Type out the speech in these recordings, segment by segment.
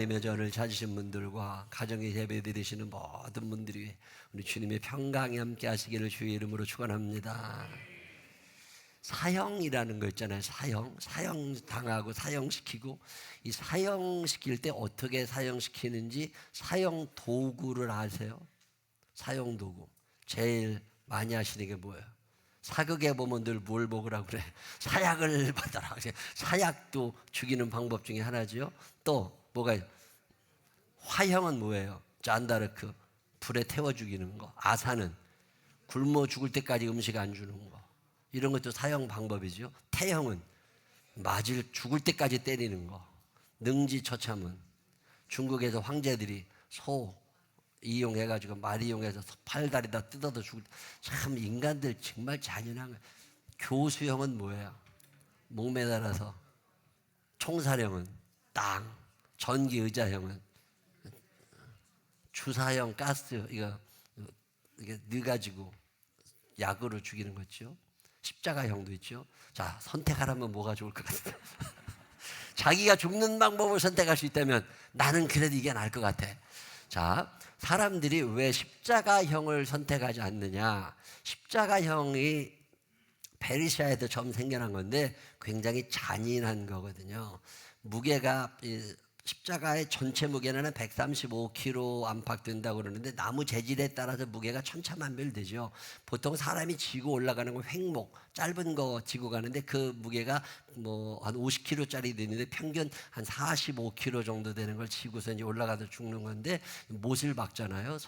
예배전을 찾으신 분들과 가정에 예배드리시는 모든 분들이 우리 주님의 평강이 함께 하시기를 주의 이름으로 축원합니다. 사형이라는 거 있잖아요. 사형당하고 사형시키고, 이 사형시킬 때 어떻게 사형시키는지 사형 도구를 아세요? 사형 도구 제일 많이 하시는 게 뭐예요? 사극에 보면 늘 뭘 먹으라고 그래? 사약을 받아라. 사약도 죽이는 방법 중에 하나죠. 또 뭐가 있어요? 화형은 뭐예요? 잔다르크, 불에 태워 죽이는 거. 아사는 굶어 죽을 때까지 음식 안 주는 거. 이런 것도 사형 방법이죠. 태형은 죽을 때까지 때리는 거. 능지처참은 중국에서 황제들이 소 이용해가지고 말 이용해서 팔다리 다 뜯어도 죽을. 참 인간들 정말 잔인한 거예요. 교수형은 뭐예요? 목 매달아서. 총살형은 땅. 전기의자형은 주사형 가스 이게 넣어가지고 약으로 죽이는 거죠. 십자가형도 있죠. 자, 선택하라면 뭐가 좋을 것 같아요? 자기가 죽는 방법을 선택할 수 있다면 나는 그래도 이게 나을 것 같아. 자, 사람들이 왜 십자가형을 선택하지 않느냐? 십자가형이 페르시아에도 처음 생겨난 건데 굉장히 잔인한 거거든요. 무게가 십자가의 전체 무게는 135kg 안팎 된다고 그러는데 나무 재질에 따라서 무게가 천차만별되죠. 보통 사람이 지고 올라가는 건 횡목, 짧은 거 지고 가는데 그 무게가 뭐 한 50kg짜리 되는데 평균 한 45kg 정도 되는 걸 지고서 이제 올라가서 죽는 건데, 못을 박잖아요.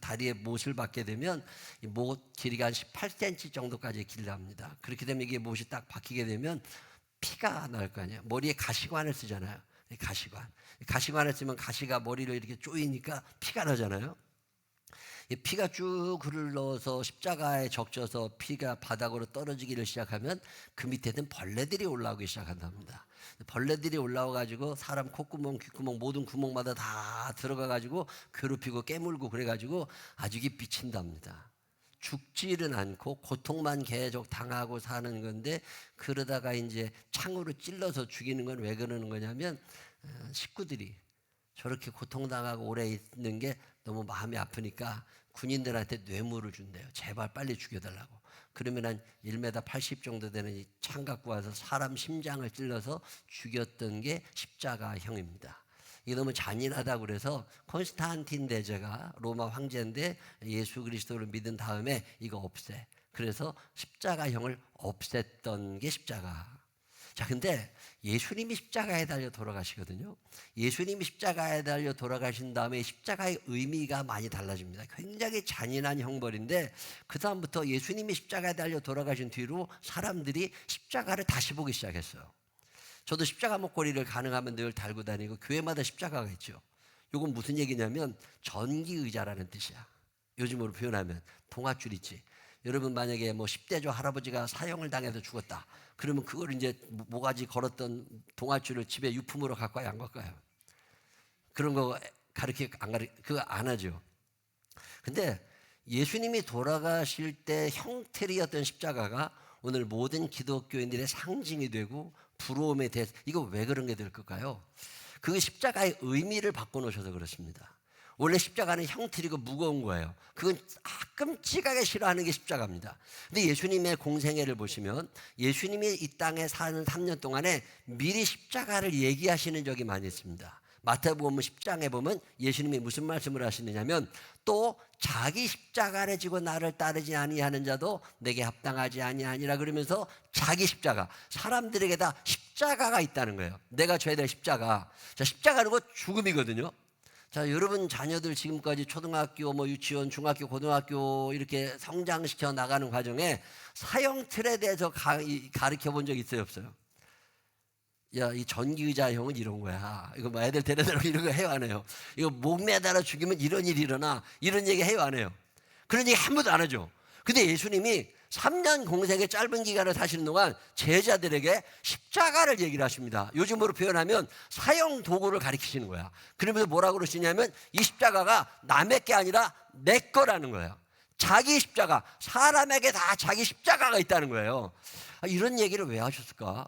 다리에 못을 박게 되면 못 길이가 한 18cm 정도까지 길답니다. 그렇게 되면 이게 못이 딱 박히게 되면 피가 날 거 아니에요. 머리에 가시관을 쓰잖아요. 가시관을 쓰면 가시가 머리를 이렇게 쪼이니까 피가 나잖아요. 피가 쭉 흘러서 십자가에 적셔서 피가 바닥으로 떨어지기를 시작하면 그 밑에는 벌레들이 올라오기 시작한답니다. 벌레들이 올라와가지고 사람 콧구멍, 귓구멍 모든 구멍마다 다 들어가가지고 괴롭히고 깨물고 그래가지고 아주 미친답니다. 죽지는 않고 고통만 계속 당하고 사는 건데, 그러다가 이제 창으로 찔러서 죽이는 건 왜 그러는 거냐면 식구들이 저렇게 고통당하고 오래 있는 게 너무 마음이 아프니까 군인들한테 뇌물을 준대요. 제발 빨리 죽여달라고. 그러면 한 1m 80 정도 되는 이 창 갖고 와서 사람 심장을 찔러서 죽였던 게 십자가형입니다. 이게 너무 잔인하다고 그래서 콘스탄틴 대제가 로마 황제인데 예수 그리스도를 믿은 다음에 이거 없애. 그래서 십자가형을 없앴던 게 십자가. 자, 근데 예수님이 십자가에 달려 돌아가시거든요. 예수님이 십자가에 달려 돌아가신 다음에 십자가의 의미가 많이 달라집니다. 굉장히 잔인한 형벌인데 그 다음부터 예수님이 십자가에 달려 돌아가신 뒤로 사람들이 십자가를 다시 보기 시작했어요. 저도 십자가 목걸이를 가능하면 늘 달고 다니고 교회마다 십자가가 있죠. 이건 무슨 얘기냐면 전기의자라는 뜻이야. 요즘으로 표현하면 동아줄 있지. 여러분 만약에 뭐 10대조 할아버지가 사형을 당해서 죽었다. 그러면 그걸 이제 모가지 걸었던 동아줄을 집에 유품으로 갖고 와요, 안 갖고 와요? 그런 거 그거 안 하죠. 근데 예수님이 돌아가실 때 형태리였던 십자가가 오늘 모든 기독교인들의 상징이 되고 부러움에 대해서, 이거 왜 그런 게 될 걸까요? 그 십자가의 의미를 바꿔놓으셔서 그렇습니다. 원래 십자가는 형틀이고 무거운 거예요. 그건 끔찍하게 싫어하는 게 십자가입니다. 근데 예수님의 공생애를 보시면 예수님이 이 땅에 사는 3년 동안에 미리 십자가를 얘기하시는 적이 많이 있습니다. 마태복음 10장에 보면 예수님이 무슨 말씀을 하시느냐면, 또 자기 십자가를 지고 나를 따르지 아니하는 자도 내게 합당하지 아니하니라 그러면서 자기 십자가, 사람들에게 다 십자가가 있다는 거예요. 내가 져야 될 십자가. 자, 십자가는 거 죽음이거든요. 자, 여러분 자녀들 지금까지 초등학교, 유치원, 중학교, 고등학교 이렇게 성장시켜 나가는 과정에 사형 틀에 대해서 가르쳐 본 적 있어요, 없어요? 야, 이 전기의자형은 이런 거야. 이거 뭐 애들 데려다가 이런 거 해요, 안 해요? 이거 목 매달아 죽이면 이런 일이 일어나. 이런 얘기 해요, 안 해요? 그런 얘기 한 번도 안 하죠. 근데 예수님이 3년 공생의 짧은 기간을 사시는 동안 제자들에게 십자가를 얘기를 하십니다. 요즘으로 표현하면 사형 도구를 가르치시는 거야. 그러면서 뭐라고 그러시냐면 이 십자가가 남의 게 아니라 내 거라는 거예요. 자기 십자가, 사람에게 다 자기 십자가가 있다는 거예요. 이런 얘기를 왜 하셨을까?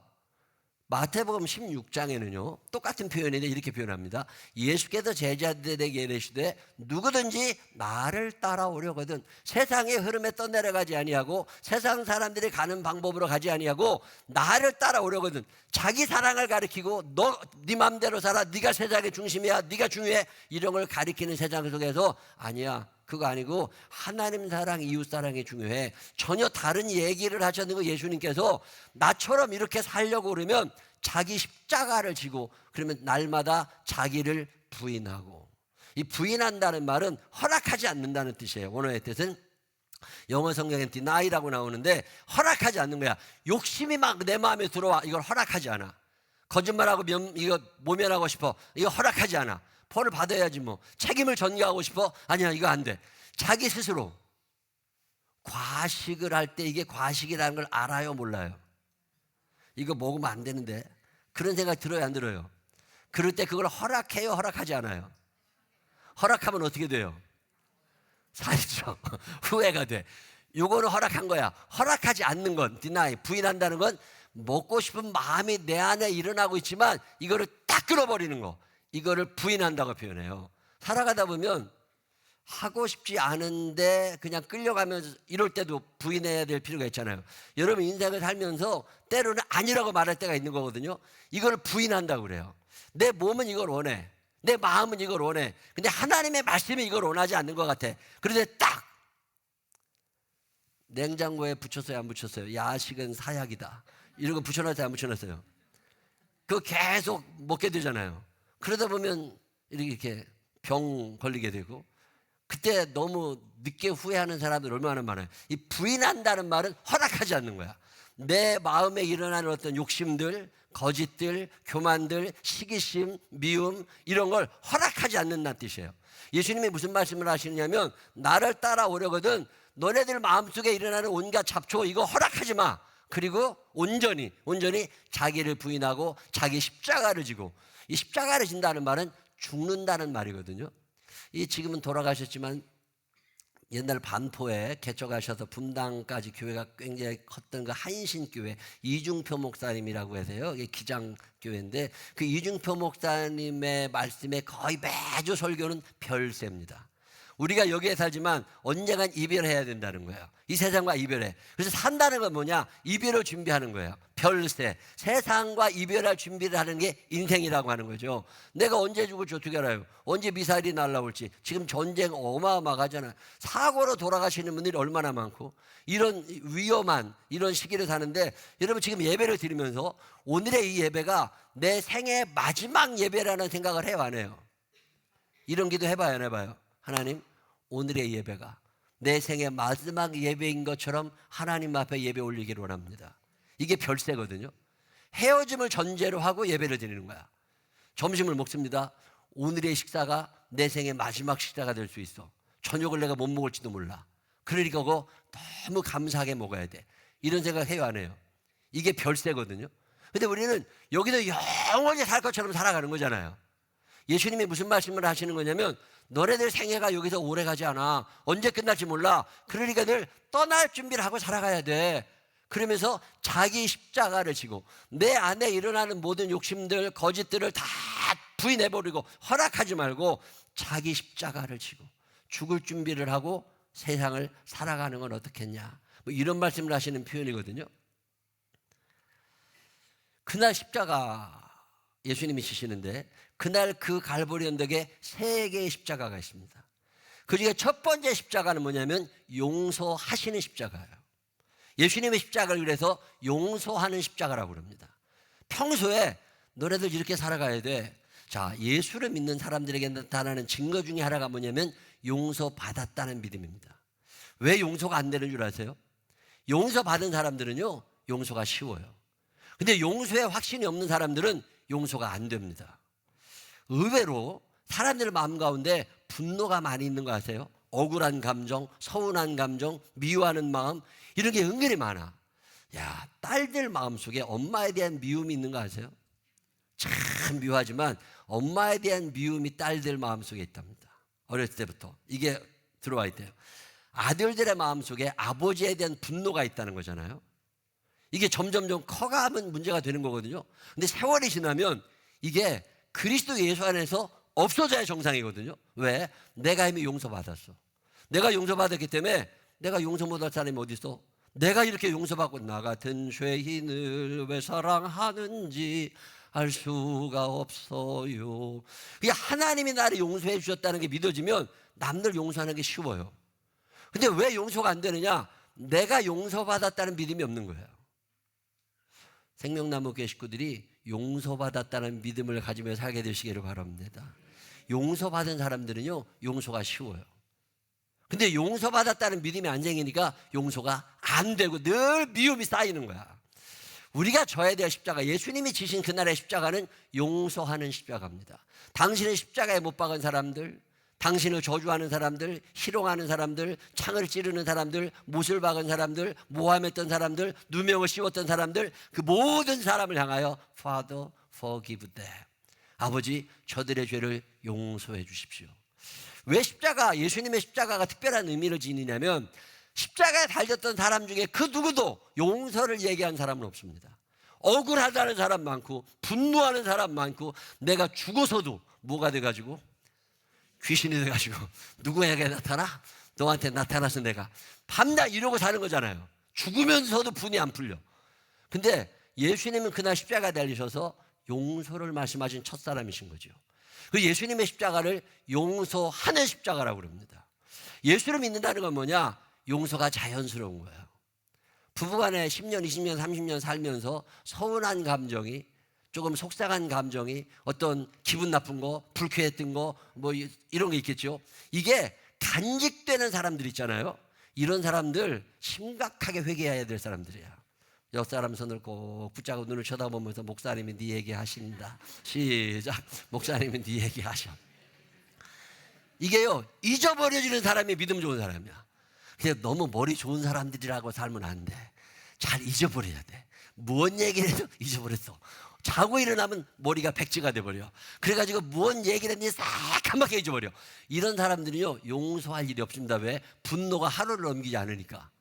마태복음 16장에는요 똑같은 표현인데 이렇게 표현합니다. 예수께서 제자들에게 이르시되 누구든지 나를 따라오려거든 세상의 흐름에 떠내려가지 아니하고 세상 사람들이 가는 방법으로 가지 아니하고 나를 따라오려거든. 자기 사랑을 가리키고 너 네 맘대로 살아, 네가 세상의 중심이야, 네가 중요해, 이런 걸 가리키는 세상 속에서 아니야, 그거 아니고 하나님 사랑, 이웃 사랑이 중요해. 전혀 다른 얘기를 하셨는 거. 예수님께서 나처럼 이렇게 살려고 그러면 자기 십자가를 지고, 그러면 날마다 자기를 부인하고. 이 부인한다는 말은 허락하지 않는다는 뜻이에요. 원어의 뜻은 영어 성경에 deny라고 나오는데 허락하지 않는 거야. 욕심이 막 내 마음에 들어와. 이걸 허락하지 않아. 거짓말하고 이거 모면하고 싶어. 이거 허락하지 않아. 벌을 받아야지 뭐. 책임을 전가하고 싶어? 아니야, 이거 안 돼. 자기 스스로 과식을 할 때 이게 과식이라는 걸 알아요, 몰라요? 이거 먹으면 안 되는데 그런 생각 들어요, 안 들어요? 그럴 때 그걸 허락해요, 허락하지 않아요? 허락하면 어떻게 돼요? 살죠. 후회가 돼. 요거는 허락한 거야. 허락하지 않는 건 deny, 부인한다는 건 먹고 싶은 마음이 내 안에 일어나고 있지만 이거를 딱 끊어버리는 거, 이거를 부인한다고 표현해요. 살아가다 보면 하고 싶지 않은데 그냥 끌려가면서 이럴 때도 부인해야 될 필요가 있잖아요. 여러분 인생을 살면서 때로는 아니라고 말할 때가 있는 거거든요. 이걸 부인한다고 그래요. 내 몸은 이걸 원해, 내 마음은 이걸 원해. 근데 하나님의 말씀이 이걸 원하지 않는 것 같아. 그런데 딱 냉장고에 붙였어요, 안 붙였어요? 야식은 사약이다, 이런 거 붙여놨어요, 안 붙여놨어요? 그거 계속 먹게 되잖아요. 그러다 보면 이렇게 병 걸리게 되고, 그때 너무 늦게 후회하는 사람들 얼마나 많아요. 이 부인한다는 말은 허락하지 않는 거야. 내 마음에 일어나는 어떤 욕심들, 거짓들, 교만들, 시기심, 미움, 이런 걸 허락하지 않는다는 뜻이에요. 예수님이 무슨 말씀을 하시느냐면 나를 따라오려거든 너네들 마음속에 일어나는 온갖 잡초 이거 허락하지 마. 그리고 온전히 자기를 부인하고 자기 십자가를 지고, 이 십자가를 진다는 말은 죽는다는 말이거든요. 이 지금은 돌아가셨지만 옛날 반포에 개척하셔서 분당까지 교회가 굉장히 컸던 그 한신교회 이중표 목사님이라고 해서요, 이게 기장교회인데 그 이중표 목사님의 말씀에 거의 매주 설교는 별세입니다. 우리가 여기에 살지만 언젠간 이별해야 된다는 거예요. 이 세상과 이별해. 그래서 산다는 건 뭐냐? 이별을 준비하는 거예요. 별세. 세상과 이별할 준비를 하는 게 인생이라고 하는 거죠. 내가 언제 죽을지 어떻게 알아요? 언제 미사일이 날라올지. 지금 전쟁 어마어마하잖아요. 사고로 돌아가시는 분들이 얼마나 많고, 이런 위험한 이런 시기를 사는데, 여러분 지금 예배를 드리면서 오늘의 이 예배가 내 생애 마지막 예배라는 생각을 해요, 안 해요? 이런 기도 해봐요, 안 해봐요? 하나님, 오늘의 예배가 내 생의 마지막 예배인 것처럼 하나님 앞에 예배 올리기를 원합니다. 이게 별세거든요. 헤어짐을 전제로 하고 예배를 드리는 거야. 점심을 먹습니다. 오늘의 식사가 내 생의 마지막 식사가 될 수 있어. 저녁을 내가 못 먹을지도 몰라. 그러니까 그거 너무 감사하게 먹어야 돼. 이런 생각 해요, 안 해요? 이게 별세거든요. 근데 우리는 여기서 영원히 살 것처럼 살아가는 거잖아요. 예수님이 무슨 말씀을 하시는 거냐면 너네들 생애가 여기서 오래 가지 않아. 언제 끝날지 몰라. 그러니까 늘 떠날 준비를 하고 살아가야 돼. 그러면서 자기 십자가를 지고 내 안에 일어나는 모든 욕심들, 거짓들을 다 부인해버리고 허락하지 말고 자기 십자가를 지고 죽을 준비를 하고 세상을 살아가는 건 어떻겠냐, 뭐 이런 말씀을 하시는 표현이거든요. 그날 십자가 예수님이 지시는데 그날 그 갈보리 언덕에 3개의 십자가가 있습니다. 그중에 첫 번째 십자가는 뭐냐면 용서하시는 십자가예요. 예수님의 십자가를 그래서 용서하는 십자가라고 그럽니다. 평소에 너네들 이렇게 살아가야 돼. 자, 예수를 믿는 사람들에게 나타나는 증거 중에 하나가 뭐냐면 용서받았다는 믿음입니다. 왜 용서가 안 되는 줄 아세요? 용서받은 사람들은요, 용서가 쉬워요. 근데 용서에 확신이 없는 사람들은 용서가 안 됩니다. 의외로 사람들 마음 가운데 분노가 많이 있는 거 아세요? 억울한 감정, 서운한 감정, 미워하는 마음, 이런 게 은근히 많아. 야, 딸들 마음속에 엄마에 대한 미움이 있는 거 아세요? 참 묘하지만 엄마에 대한 미움이 딸들 마음속에 있답니다. 어렸을 때부터 이게 들어와 있대요. 아들들의 마음속에 아버지에 대한 분노가 있다는 거잖아요. 이게 점점점 커가면 문제가 되는 거거든요. 근데 세월이 지나면 이게 그리스도 예수 안에서 없어져야 정상이거든요. 왜? 내가 이미 용서받았어. 내가 용서받았기 때문에 내가 용서 못할 사람이 어디 있어? 내가 이렇게 용서받고 나 같은 죄인을 왜 사랑하는지 알 수가 없어요. 그게 하나님이 나를 용서해 주셨다는 게 믿어지면 남들 용서하는 게 쉬워요. 근데 왜 용서가 안 되느냐? 내가 용서받았다는 믿음이 없는 거예요. 생명나무 교회 식구들이 용서받았다는 믿음을 가지며 살게 되시기를 바랍니다. 용서받은 사람들은요, 용서가 쉬워요. 근데 용서받았다는 믿음이 안 생기니까 용서가 안 되고 늘 미움이 쌓이는 거야. 우리가 져야 될 십자가, 예수님이 지신 그날의 십자가는 용서하는 십자가입니다. 당신의 십자가에 못 박은 사람들, 당신을 저주하는 사람들, 희롱하는 사람들, 창을 찌르는 사람들, 못을 박은 사람들, 모함했던 사람들, 누명을 씌웠던 사람들, 그 모든 사람을 향하여 Father, forgive them. 아버지, 저들의 죄를 용서해 주십시오. 왜 십자가, 예수님의 십자가가 특별한 의미를 지니냐면 십자가에 달렸던 사람 중에 그 누구도 용서를 얘기한 사람은 없습니다. 억울하다는 사람 많고 분노하는 사람 많고 내가 죽어서도 뭐가 돼가지고 귀신이 돼가지고 누구에게 나타나? 너한테 나타나서 내가 밤낮 이러고 사는 거잖아요. 죽으면서도 분이 안 풀려. 근데 예수님은 그날 십자가에 달리셔서 용서를 말씀하신 첫 사람이신 거죠. 그 예수님의 십자가를 용서하는 십자가라고 그럽니다. 예수를 믿는다는 건 뭐냐? 용서가 자연스러운 거예요. 부부간에 10년, 20년, 30년 살면서 서운한 감정이, 조금 속상한 감정이, 어떤 기분 나쁜 거, 불쾌했던 거, 뭐 이런 게 있겠죠. 이게 간직되는 사람들 있잖아요. 이런 사람들 심각하게 회개해야 될 사람들이야. 옆 사람 손을 꼭 붙잡고 눈을 쳐다보면서 목사님이 네 얘기 하신다. 시작. 목사님이 네 얘기 하셔. 이게요, 잊어버려지는 사람이 믿음 좋은 사람이야. 그냥 너무 머리 좋은 사람들이라고 살면 안 돼. 잘 잊어버려야 돼. 무언 얘기를 해도 잊어버렸어. 자고 일어나면 머리가 백지가 돼버려. 그래가지고 무언 얘기를 했는지 새까맣게 잊어버려. 이런 사람들은요, 용서할 일이 없습니다. 왜? 분노가 하루를 넘기지 않으니까.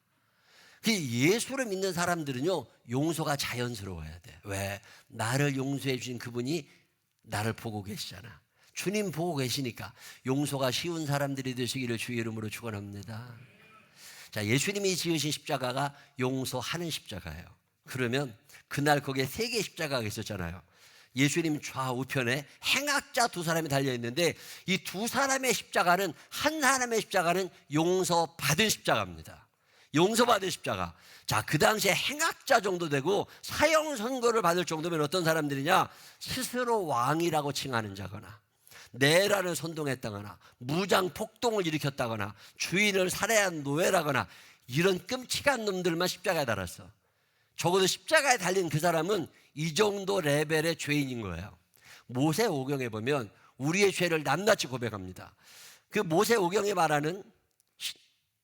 예수를 믿는 사람들은요, 용서가 자연스러워야 돼. 왜? 나를 용서해 주신 그분이 나를 보고 계시잖아. 주님 보고 계시니까 용서가 쉬운 사람들이 되시기를 주의 이름으로 축원합니다. 자, 예수님이 지으신 십자가가 용서하는 십자가예요. 그러면 그날 거기에 3개의 십자가가 있었잖아요. 예수님 좌우편에 행악자 2사람이 달려있는데 이 2사람의 십자가는, 한 사람의 십자가는 용서받은 십자가입니다. 용서받은 십자가. 자, 그 당시에 행악자 정도 되고 사형 선고를 받을 정도면 어떤 사람들이냐? 스스로 왕이라고 칭하는 자거나, 내란을 선동했다거나, 무장 폭동을 일으켰다거나, 주인을 살해한 노예라거나, 이런 끔찍한 놈들만 십자가에 달았어. 적어도 십자가에 달린 그 사람은 이 정도 레벨의 죄인인 거예요. 모세오경에 보면 우리의 죄를 낱낱이 고백합니다. 그 모세오경에 말하는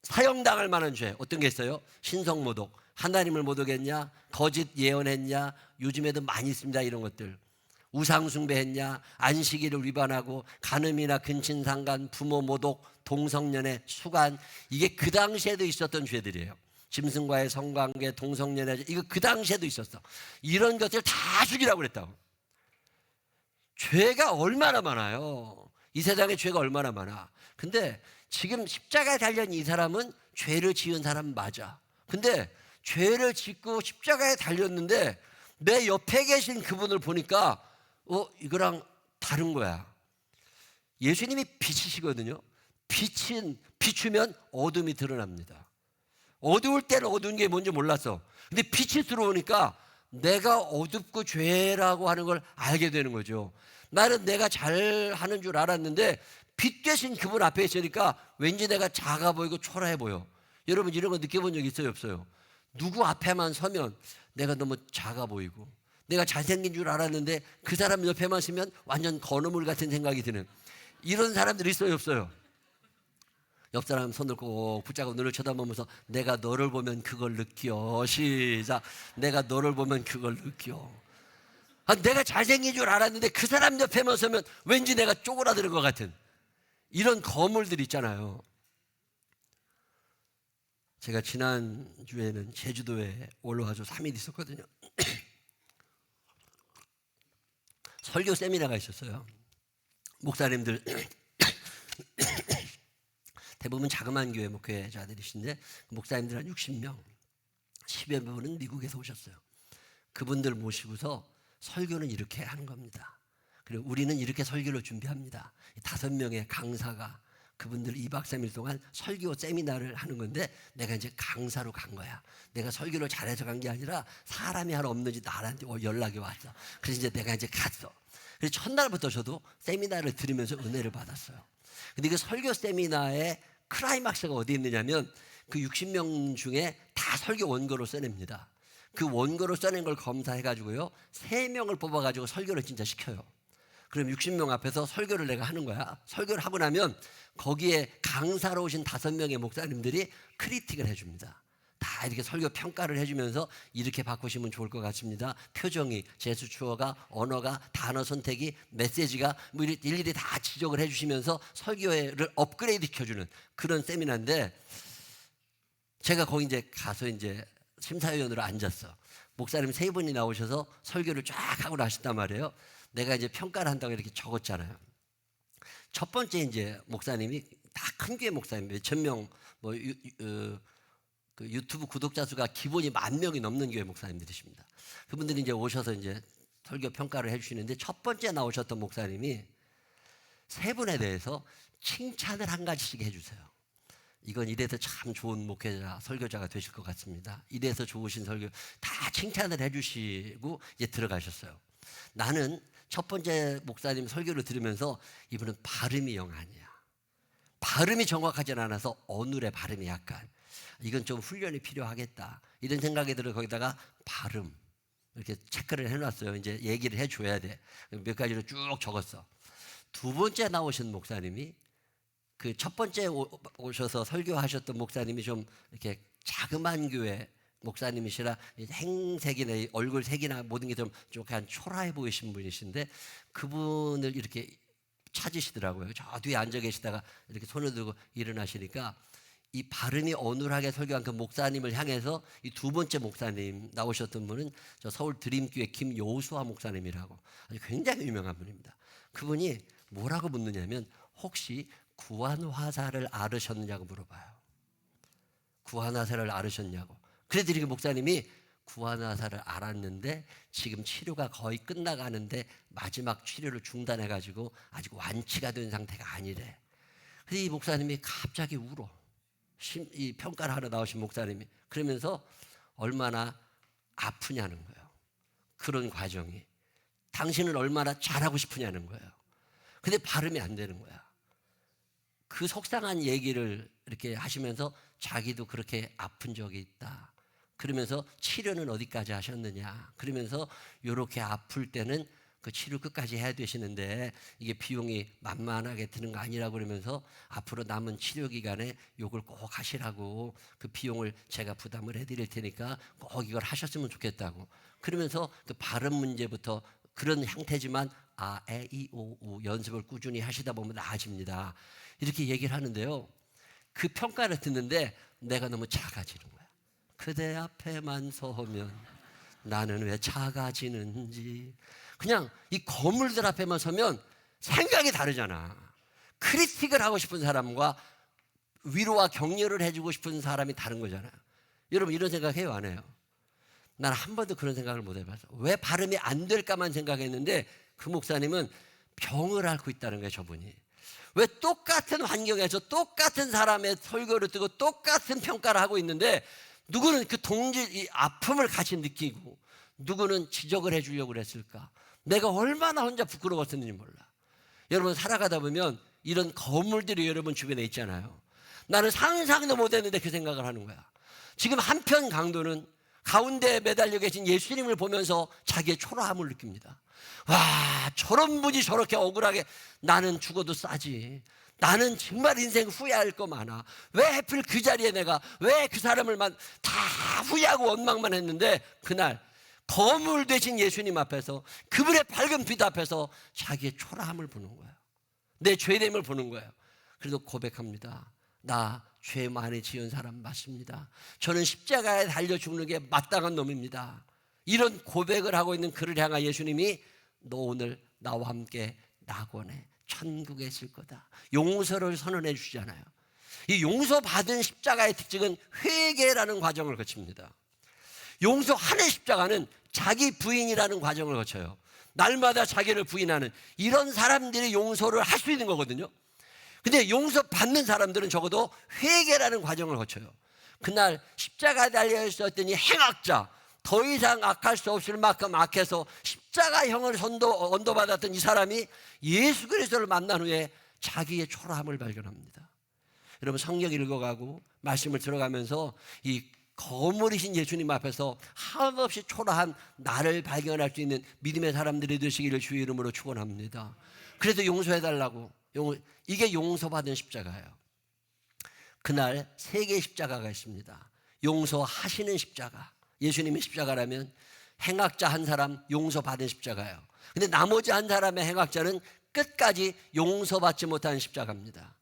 사형당할 만한 죄 어떤 게 있어요? 신성모독, 하나님을 모독했냐, 거짓 예언했냐, 요즘에도 많이 있습니다. 이런 것들. 우상숭배했냐, 안식일을 위반하고 간음이나 근친상간, 부모 모독, 동성연애, 수간, 이게 그 당시에도 있었던 죄들이에요. 짐승과의 성관계, 동성연애, 이거 그 당시에도 있었어. 이런 것들 다 죽이라고 그랬다고. 죄가 얼마나 많아요. 이 세상에 죄가 얼마나 많아. 근데 지금 십자가에 달린 이 사람은 죄를 지은 사람 맞아. 근데 죄를 짓고 십자가에 달렸는데 내 옆에 계신 그분을 보니까 이거랑 다른 거야. 예수님이 빛이시거든요. 빛은 비추면 어둠이 드러납니다. 어두울 때는 어두운 게 뭔지 몰랐어. 근데 빛이 들어오니까 내가 어둡고 죄라고 하는 걸 알게 되는 거죠. 나는 내가 잘하는 줄 알았는데 빛 대신 그분 앞에 있으니까 왠지 내가 작아 보이고 초라해 보여. 여러분 이런 거 느껴본 적 있어요, 없어요? 누구 앞에만 서면 내가 너무 작아 보이고, 내가 잘생긴 줄 알았는데 그 사람 옆에만 서면 완전 건어물 같은 생각이 드는 이런 사람들 있어요, 없어요? 옆 사람 손을 꼭 붙잡고 눈을 쳐다보면서 내가 너를 보면 그걸 느껴. 시작. 내가 너를 보면 그걸 느껴. 내가 잘생긴 줄 알았는데 그 사람 옆에만 서면 왠지 내가 쪼그라드는 것 같은 이런 거물들 있잖아요. 제가 지난주에는 제주도에 올라와서 3일 있었거든요. 설교 세미나가 있었어요. 목사님들 대부분 자그마한 교회 목회자들이신데 목사님들 한 60명, 10여 분은 미국에서 오셨어요. 그분들 모시고서 설교는 이렇게 하는 겁니다. 그리고 우리는 이렇게 설교를 준비합니다. 5명의 강사가 그분들 2박 3일 동안 설교 세미나를 하는 건데 내가 이제 강사로 간 거야. 내가 설교를 잘해서 간 게 아니라 사람이 하나 없는지 나한테 연락이 왔어. 그래서 이제 내가 이제 갔어. 그래서 첫날부터 저도 세미나를 들으면서 은혜를 받았어요. 근데 그 설교 세미나의 클라이막스가 어디 있느냐면 그 60명 중에 다 설교 원고로 써냅니다. 그 원고로 써낸 걸 검사해가지고요 3명을 뽑아가지고 설교를 진짜 시켜요. 그럼 60명 앞에서 설교를 내가 하는 거야. 설교를 하고 나면 거기에 강사로 오신 5명의 목사님들이 크리틱을 해줍니다. 다 이렇게 설교 평가를 해주면서 이렇게 바꾸시면 좋을 것 같습니다. 표정이, 제수 추어가, 언어가, 단어 선택이, 메시지가 뭐 일일이 다 지적을 해주시면서 설교를 업그레이드 시켜주는 그런 세미나인데 제가 거기 이제 가서 이제 심사위원으로 앉았어. 목사님 3분이 나오셔서 설교를 쫙 하고 나셨단 말이에요. 내가 이제 평가를 한다고 이렇게 적었잖아요. 첫 번째 이제 목사님이 다 큰 교회 목사님, 몇천 명, 그 유튜브 구독자 수가 기본이 10,000명이 넘는 교회 목사님들이십니다. 그분들이 이제 오셔서 이제 설교 평가를 해주시는데 첫 번째 나오셨던 목사님이 3분에 대해서 칭찬을 한 가지씩 해주세요. 이건 이래서 참 좋은 목회자, 설교자가 되실 것 같습니다. 이래서 좋으신 설교 다 칭찬을 해주시고 이제 들어가셨어요. 나는 첫 번째 목사님 설교를 들으면서 이분은 발음이 영 아니야. 발음이 정확하지 않아서 어눌해. 발음이 약간 이건 좀 훈련이 필요하겠다 이런 생각이 들어 거기다가 발음 이렇게 체크를 해놨어요. 이제 얘기를 해줘야 돼. 몇 가지로 쭉 적었어. 두 번째 나오신 목사님이 그 첫 번째 오셔서 설교하셨던 목사님이 좀 이렇게 자그마한 교회 목사님이시라 행색이나 얼굴 색이나 모든 게 좀 약간 초라해 보이신 분이신데 그분을 이렇게 찾으시더라고요. 저 뒤에 앉아 계시다가 이렇게 손을 들고 일어나시니까 이 발음이 어눌하게 설교한 그 목사님을 향해서 이 두 번째 목사님 나오셨던 분은 저 서울 드림교회 김요수아 목사님이라고 아주 굉장히 유명한 분입니다. 그분이 뭐라고 묻느냐면 혹시 구한화사를 앓으셨느냐고 물어봐요. 구한화사를 앓으셨냐고. 그래도 그 목사님이 구한화사를 앓았는데 지금 치료가 거의 끝나가는데 마지막 치료를 중단해가지고 아직 완치가 된 상태가 아니래. 그래서 이 목사님이 갑자기 울어. 이 평가를 하러 나오신 목사님이 그러면서 얼마나 아프냐는 거예요. 그런 과정이 당신은 얼마나 잘하고 싶으냐는 거예요. 근데 발음이 안 되는 거야. 그 속상한 얘기를 이렇게 하시면서 자기도 그렇게 아픈 적이 있다. 그러면서 치료는 어디까지 하셨느냐. 그러면서 이렇게 아플 때는 그 치료 끝까지 해야 되시는데 이게 비용이 만만하게 드는 거 아니라고 그러면서 앞으로 남은 치료 기간에 요걸 꼭 하시라고 그 비용을 제가 부담을 해드릴 테니까 꼭 이걸 하셨으면 좋겠다고. 그러면서 그 발음 문제부터 그런 형태지만 아, 에, 이, 오, 우 연습을 꾸준히 하시다 보면 나아집니다. 이렇게 얘기를 하는데요. 그 평가를 듣는데 내가 너무 작아지는 거야. 그대 앞에만 서면 나는 왜 작아지는지. 그냥 이 거물들 앞에만 서면 생각이 다르잖아. 크리틱을 하고 싶은 사람과 위로와 격려를 해주고 싶은 사람이 다른 거잖아요. 여러분 이런 생각해요, 안 해요? 난 한 번도 그런 생각을 못 해봤어. 왜 발음이 안 될까만 생각했는데 그 목사님은 병을 앓고 있다는 거예요, 저분이. 왜 똑같은 환경에서 똑같은 사람의 설교를 듣고 똑같은 평가를 하고 있는데 누구는 그 이 아픔을 같이 느끼고 누구는 지적을 해주려고 그랬을까? 내가 얼마나 혼자 부끄러웠었는지 몰라. 여러분 살아가다 보면 이런 거물들이 여러분 주변에 있잖아요. 나는 상상도 못했는데 그 생각을 하는 거야. 지금 한편 강도는 가운데에 매달려 계신 예수님을 보면서 자기의 초라함을 느낍니다. 와, 저런 분이 저렇게 억울하게 나는 죽어도 싸지. 나는 정말 인생 후회할 거 많아. 왜 하필 그 자리에 내가 왜 그 사람을 다 후회하고 원망만 했는데 그날 거물 되신 예수님 앞에서 그분의 밝은 빛 앞에서 자기의 초라함을 보는 거예요. 내 죄됨을 보는 거예요. 그래서 고백합니다. 나 죄 많이 지은 사람 맞습니다. 저는 십자가에 달려 죽는 게 마땅한 놈입니다. 이런 고백을 하고 있는 그를 향한 예수님이 너 오늘 나와 함께 낙원에 천국에 있을 거다. 용서를 선언해 주시잖아요. 이 용서받은 십자가의 특징은 회개라는 과정을 거칩니다. 용서하는 십자가는 자기 부인이라는 과정을 거쳐요. 날마다 자기를 부인하는 이런 사람들이 용서를 할 수 있는 거거든요. 근데 용서받는 사람들은 적어도 회개라는 과정을 거쳐요. 그날 십자가에 달려 있었더니 행악자, 더 이상 악할 수 없을 만큼 악해서 십자가형을 언도받았던 이 사람이 예수 그리스도를 만난 후에 자기의 초라함을 발견합니다. 여러분 성경 읽어가고 말씀을 들어가면서 이 거물이신 예수님 앞에서 한없이 초라한 나를 발견할 수 있는 믿음의 사람들이 되시기를 주의 이름으로 축원합니다. 그래서 용서해달라고. 이게 용서받은 십자가예요. 그날 세 개의 십자가가 있습니다. 용서하시는 십자가, 예수님의 십자가라면 행악자 한 사람 용서받은 십자가예요. 근데 나머지 한 사람의 행악자는 끝까지 용서받지 못하는 십자가입니다.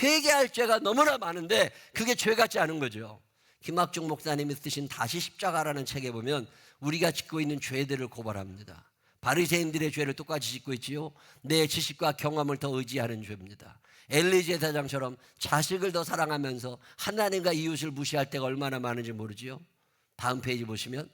회개할 죄가 너무나 많은데 그게 죄 같지 않은 거죠. 김학중 목사님이 쓰신 다시 십자가라는 책에 보면 우리가 짓고 있는 죄들을 고발합니다. 바리새인들의 죄를 똑같이 짓고 있지요. 내 지식과 경험을 더 의지하는 죄입니다. 엘리제 대장처럼 자식을 더 사랑하면서 하나님과 이웃을 무시할 때가 얼마나 많은지 모르지요. 다음 페이지 보시면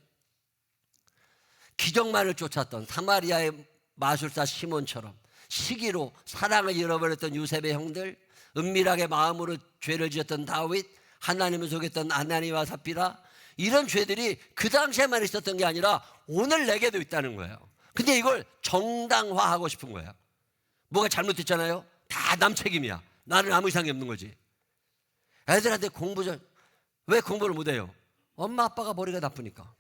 기적만을 쫓았던 사마리아의 마술사 시몬처럼 시기로 사랑을 잃어버렸던 요셉의 형들, 은밀하게 마음으로 죄를 지었던 다윗, 하나님을 속였던 아나니와 삽비라, 이런 죄들이 그 당시에만 있었던 게 아니라 오늘 내게도 있다는 거예요. 근데 이걸 정당화하고 싶은 거예요. 뭐가 잘못됐잖아요. 다 남 책임이야. 나는 아무 이상이 없는 거지. 애들한테 왜 공부를 못해요? 엄마 아빠가 머리가 나쁘니까.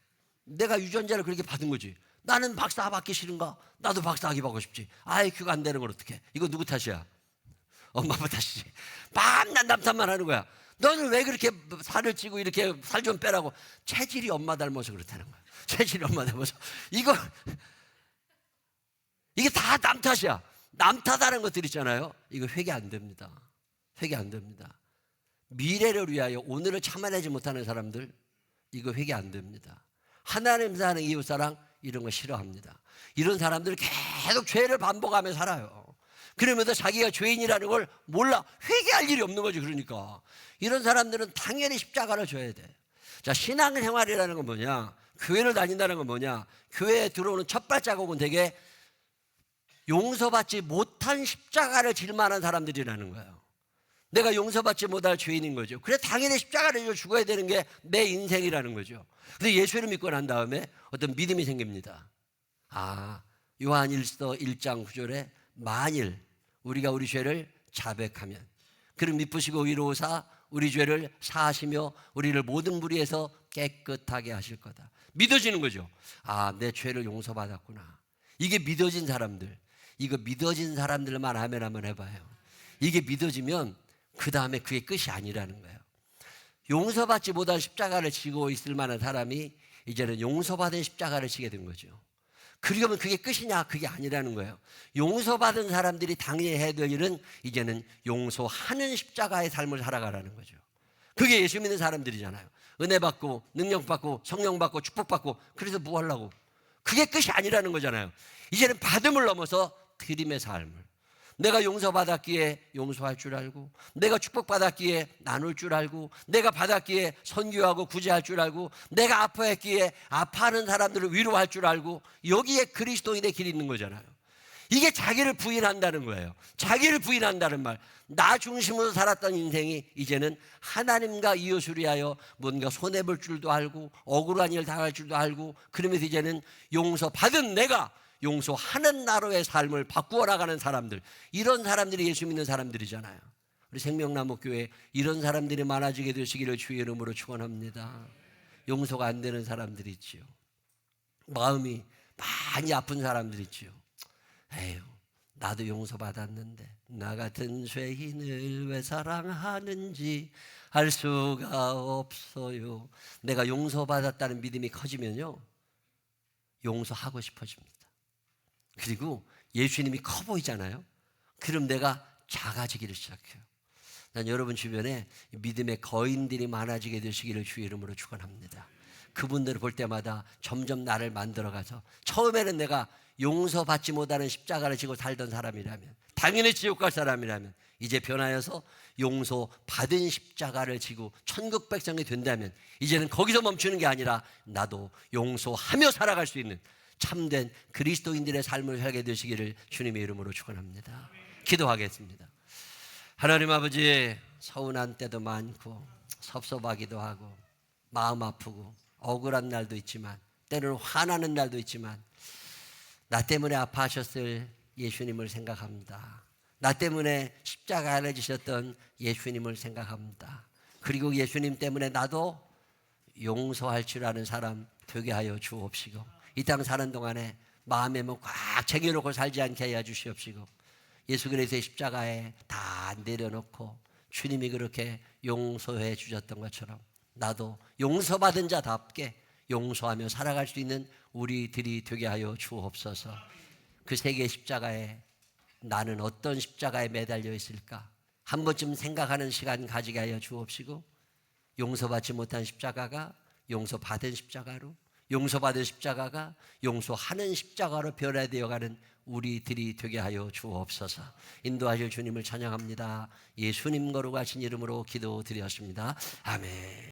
내가 유전자를 그렇게 받은 거지. 나는 박사 받기 싫은가? 나도 박사학위 받고 싶지. IQ가 안 되는 걸 어떡해. 이거 누구 탓이야? 엄마 아빠 탓이지. 밤낮 남탓만 하는 거야. 너는 왜 그렇게 살을 찌고 이렇게 살 좀 빼라고. 체질이 엄마 닮아서 그렇다는 거야. 체질이 엄마 닮아서. 이게 다 남 탓이야. 남 탓하는 것들 있잖아요. 이거 회개 안 됩니다. 회개 안 됩니다. 미래를 위하여 오늘을 참아내지 못하는 사람들, 이거 회개 안 됩니다. 하나님 사랑, 이웃사랑 이런 거 싫어합니다. 이런 사람들은 계속 죄를 반복하며 살아요. 그러면서 자기가 죄인이라는 걸 몰라. 회개할 일이 없는 거지. 그러니까 이런 사람들은 당연히 십자가를 져야 돼. 자, 신앙생활이라는 건 뭐냐? 교회를 다닌다는 건 뭐냐? 교회에 들어오는 첫 발자국은 되게 용서받지 못한 십자가를 질 만한 사람들이라는 거예요. 내가 용서받지 못할 죄인인 거죠. 그래 당연히 십자가를 져 죽어야 되는 게 내 인생이라는 거죠. 근데 예수를 믿고 난 다음에 어떤 믿음이 생깁니다. 요한 1서 1장 9절에 만일 우리가 우리 죄를 자백하면 그를 미쁘시고 위로우사 우리 죄를 사하시며 우리를 모든 불의에서 깨끗하게 하실 거다. 믿어지는 거죠. 내 죄를 용서받았구나. 이게 믿어진 사람들, 이거 믿어진 사람들만 하면 한번 해봐요. 이게 믿어지면 그 다음에 그게 끝이 아니라는 거예요. 용서받지 못한 십자가를 지고 있을 만한 사람이 이제는 용서받은 십자가를 지게 된 거죠. 그러면 그게 끝이냐? 그게 아니라는 거예요. 용서받은 사람들이 당연히 해야 될 일은 이제는 용서하는 십자가의 삶을 살아가라는 거죠. 그게 예수 믿는 사람들이잖아요. 은혜 받고 능력 받고 성령 받고 축복 받고 그래서 뭐 하려고? 그게 끝이 아니라는 거잖아요. 이제는 받음을 넘어서 드림의 삶을, 내가 용서받았기에 용서할 줄 알고, 내가 축복받았기에 나눌 줄 알고, 내가 받았기에 선교하고 구제할 줄 알고, 내가 아파했기에 아파하는 사람들을 위로할 줄 알고, 여기에 그리스도인의 길이 있는 거잖아요. 이게 자기를 부인한다는 거예요. 자기를 부인한다는 말. 나 중심으로 살았던 인생이 이제는 하나님과 이웃을 위하여 뭔가 손해볼 줄도 알고 억울한 일 당할 줄도 알고, 그러면서 이제는 용서받은 내가 용서하는 나로의 삶을 바꾸어 나가는 사람들, 이런 사람들이 예수 믿는 사람들이잖아요. 우리 생명나무 교회 이런 사람들이 많아지게 되시기를 주의 이름으로 축원합니다. 용서가 안 되는 사람들이 있지요. 마음이 많이 아픈 사람들이 있지요. 에휴, 나도 용서받았는데 나 같은 죄인을 왜 사랑하는지 알 수가 없어요. 내가 용서받았다는 믿음이 커지면요, 용서하고 싶어집니다. 그리고 예수님이 커 보이잖아요. 그럼 내가 작아지기를 시작해요. 난 여러분 주변에 믿음의 거인들이 많아지게 되시기를 주의 이름으로 축원합니다. 그분들을 볼 때마다 점점 나를 만들어가서, 처음에는 내가 용서받지 못하는 십자가를 지고 살던 사람이라면, 당연히 지옥 갈 사람이라면, 이제 변하여서 용서받은 십자가를 지고 천국 백성이 된다면, 이제는 거기서 멈추는 게 아니라 나도 용서하며 살아갈 수 있는 참된 그리스도인들의 삶을 살게 되시기를 주님의 이름으로 축원합니다. 기도하겠습니다. 하나님 아버지, 서운한 때도 많고 섭섭하기도 하고 마음 아프고 억울한 날도 있지만, 때로는 화나는 날도 있지만, 나 때문에 아파하셨을 예수님을 생각합니다. 나 때문에 십자가를 지셨던 예수님을 생각합니다. 그리고 예수님 때문에 나도 용서할 줄 아는 사람 되게 하여 주옵시고, 이 땅 사는 동안에 마음에 꽉 쟁여놓고 살지 않게 하여 주시옵시고, 예수 그리스도의 십자가에 다 내려놓고 주님이 그렇게 용서해 주셨던 것처럼 나도 용서받은 자답게 용서하며 살아갈 수 있는 우리들이 되게 하여 주옵소서. 그 세계의 십자가에 나는 어떤 십자가에 매달려 있을까 한 번쯤 생각하는 시간 가지게 하여 주옵시고, 용서받지 못한 십자가가 용서받은 십자가로, 용서받은 십자가가 용서하는 십자가로 변화되어가는 우리들이 되게 하여 주옵소서. 인도하실 주님을 찬양합니다. 예수님 거룩하신 이름으로 기도드렸습니다. 아멘.